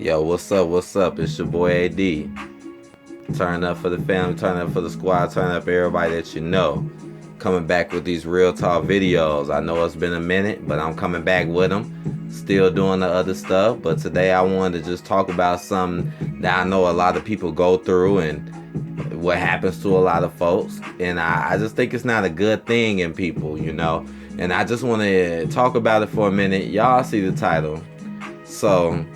Yo, what's up? What's up? It's your boy AD. Turn up for the family, turn up for the squad, turn up everybody that you know. Coming back with these real talk videos. I know it's been a minute, but I'm coming back with them. Still doing the other stuff, but today I wanted to just talk about something that I know a lot of people go through and what happens to a lot of folks. And I just think it's not a good thing in people, you know. And I just want to talk about it for a minute. Y'all see the title. So,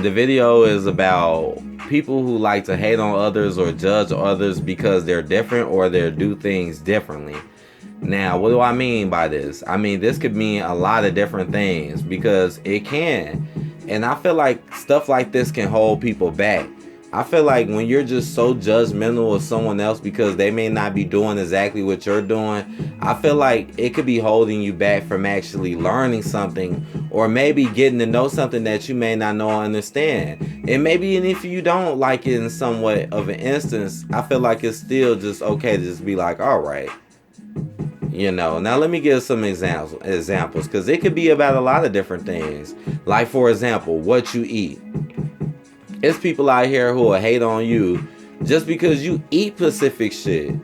the video is about people who like to hate on others or judge others because they're different or they do things differently. Now, what do I mean by this? I mean, this could mean a lot of different things because it can. And I feel like stuff like this can hold people back. I feel like when you're just so judgmental of someone else because they may not be doing exactly what you're doing, I feel like it could be holding you back from actually learning something or maybe getting to know something that you may not know or understand. And maybe and if you don't like it in somewhat of an instance, I feel like it's still just okay to just be like, all right. You know, now let me give some examples because it could be about a lot of different things. Like, for example, what you eat. It's people out here who will hate on you just because you eat specific shit.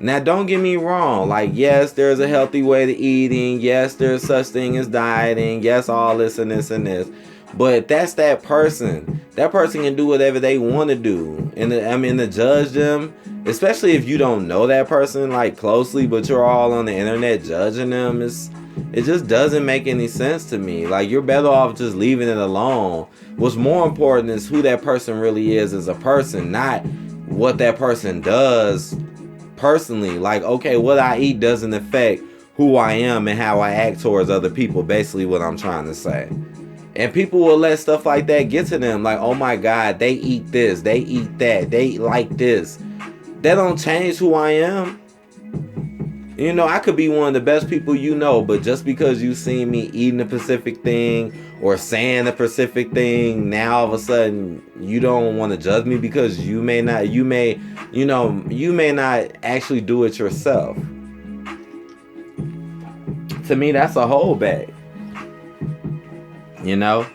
Now, don't get me wrong. Like, yes, there's a healthy way to eating. Yes, there's such thing as dieting. Yes, all this and this and this. But that's that person. That person can do whatever they want to do. And I mean, to judge them, especially if you don't know that person like closely, but you're all on the internet judging them, it just doesn't make any sense to me. Like, you're better off just leaving it alone. What's more important is who that person really is as a person, not what that person does personally. Like, okay, what I eat doesn't affect who I am and how I act towards other people, basically what I'm trying to say. And people will let stuff like that get to them. Like, oh my God, they eat this, they eat that, they like this. That don't change who I am. You know, I could be one of the best people you know, but just because you see me eating a specific thing or saying a specific thing, now all of a sudden you don't want to judge me because you may not actually do it yourself. To me, that's a holdback. You know?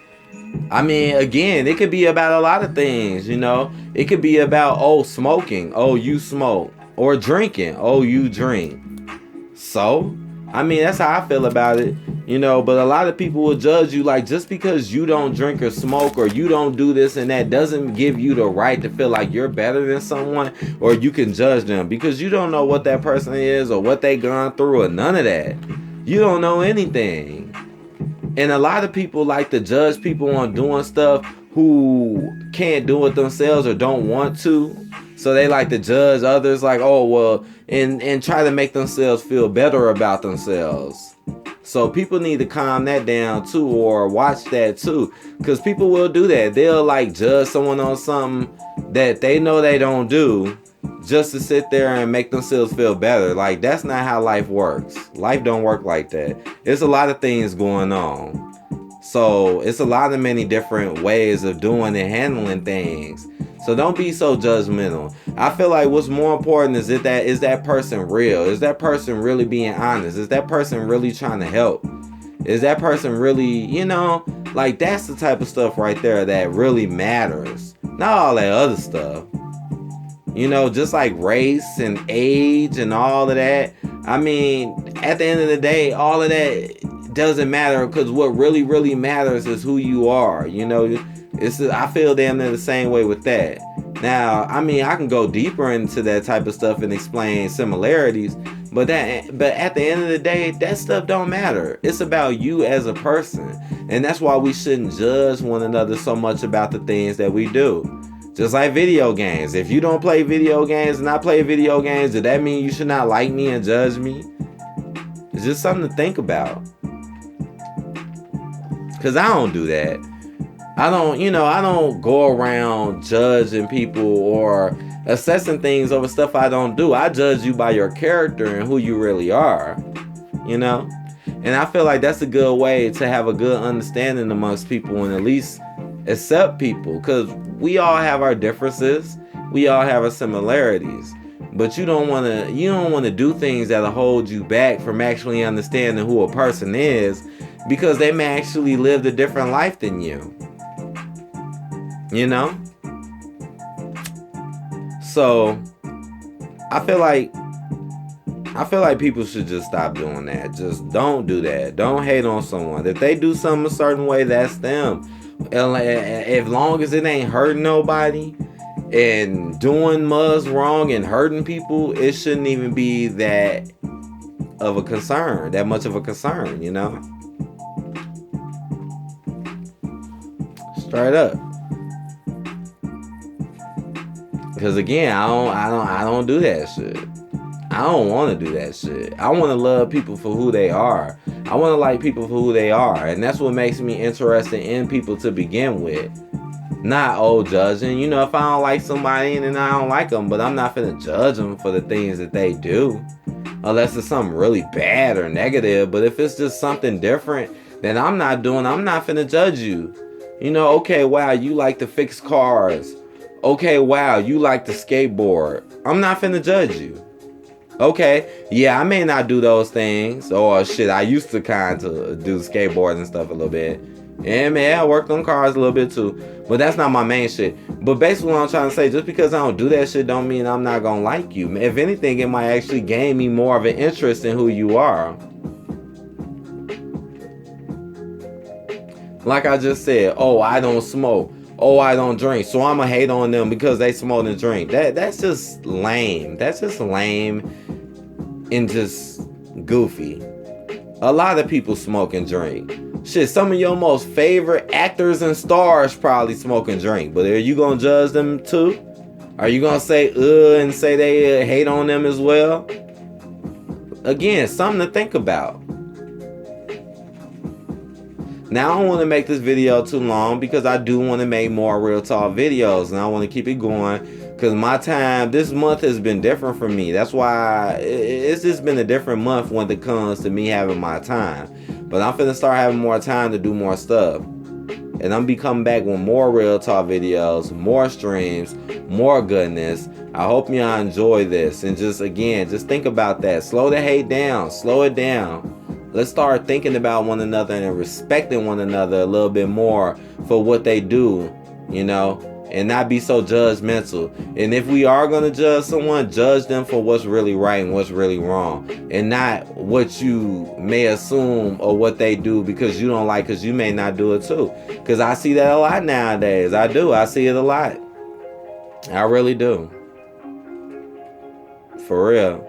I mean, again, it could be about a lot of things, you know? It could be about, oh, smoking. Oh, you smoke. Or drinking. Oh, you drink. So, I mean, that's how I feel about it, you know, but a lot of people will judge you like just because you don't drink or smoke or you don't do this and that doesn't give you the right to feel like you're better than someone or you can judge them because you don't know what that person is or what they gone through or none of that. You don't know anything. And a lot of people like to judge people on doing stuff who can't do it themselves or don't want to. So they like to judge others like, oh, well, and try to make themselves feel better about themselves. So people need to calm that down too or watch that too. Because people will do that. They'll like judge someone on something that they know they don't do just to sit there and make themselves feel better. Like, that's not how life works. Life don't work like that. There's a lot of things going on. So it's a lot of many different ways of doing and handling things. So don't be so judgmental. I feel like what's more important is that person real? Is that person really being honest? Is that person really trying to help? Is that person really, you know, like that's the type of stuff right there that really matters. Not all that other stuff. You know, just like race and age and all of that. I mean, at the end of the day, all of that doesn't matter because what really, really matters is who you are. You know, I feel damn near the same way with that. Now, I mean, I can go deeper into that type of stuff and explain similarities, but at the end of the day, that stuff don't matter. It's about you as a person, and that's why we shouldn't judge one another so much about the things that we do. Just like video games. If you don't play video games and I play video games, does that mean you should not like me and judge me? It's just something to think about. Because I don't do that. I don't go around judging people or assessing things over stuff I don't do. I judge you by your character and who you really are, you know? And I feel like that's a good way to have a good understanding amongst people and at least accept people, because we all have our differences. We all have our similarities. But you don't want to do things that'll hold you back from actually understanding who a person is, because they may actually live a different life than you. You know? So I feel like people should just stop doing that. Just don't do that. Don't hate on someone. If they do something a certain way, that's them. As long as it ain't hurting nobody and doing much wrong and hurting people, it shouldn't even be that of a concern. That much of a concern, you know? Straight up. Because again, I don't do that shit. I don't want to do that shit. I want to love people for who they are. I want to like people for who they are. And that's what makes me interested in people to begin with. Not judging. You know, if I don't like somebody, then I don't like them. But I'm not finna judge them for the things that they do. Unless it's something really bad or negative. But if it's just something different that I'm not doing, I'm not finna judge you. You know, okay, wow, you like to fix cars. Okay, wow, you like to skateboard. I'm not finna judge you. Okay, yeah, I may not do those things. Or shit, I used to kind of do skateboard and stuff a little bit. And man, I worked on cars a little bit too. But that's not my main shit. But basically what I'm trying to say, just because I don't do that shit don't mean I'm not gonna like you. If anything, it might actually gain me more of an interest in who you are. Like I just said, oh, I don't smoke. Oh, I don't drink. So I'ma hate on them because they smoke and drink. That's just lame. That's just lame and just goofy. A lot of people smoke and drink. Shit, some of your most favorite actors and stars probably smoke and drink. But are you gonna judge them too? Are you gonna say and say they hate on them as well? Again, something to think about. Now, I don't want to make this video too long because I do want to make more real talk videos. And I want to keep it going because my time this month has been different for me. That's why it's just been a different month when it comes to me having my time. But I'm finna start having more time to do more stuff. And I'm be coming back with more real talk videos, more streams, more goodness. I hope y'all enjoy this. And just think about that. Slow the hate down. Slow it down. Let's start thinking about one another and respecting one another a little bit more for what they do, you know, and not be so judgmental. And if we are going to judge someone, judge them for what's really right and what's really wrong, and not what you may assume or what they do because you don't like, because you may not do it too. Because I see that a lot nowadays. I do. I see it a lot. I really do. For real.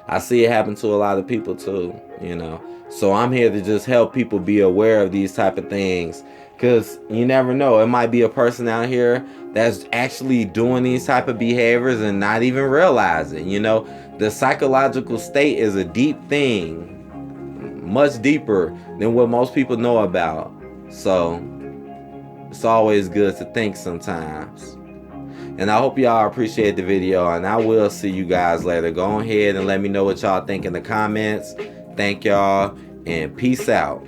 I see it happen to a lot of people too, you know. So I'm here to just help people be aware of these type of things. Because you never know. It might be a person out here that's actually doing these type of behaviors and not even realizing, you know. The psychological state is a deep thing. Much deeper than what most people know about. So it's always good to think sometimes. And I hope y'all appreciate the video. And I will see you guys later. Go ahead and let me know what y'all think in the comments. Thank y'all. And peace out.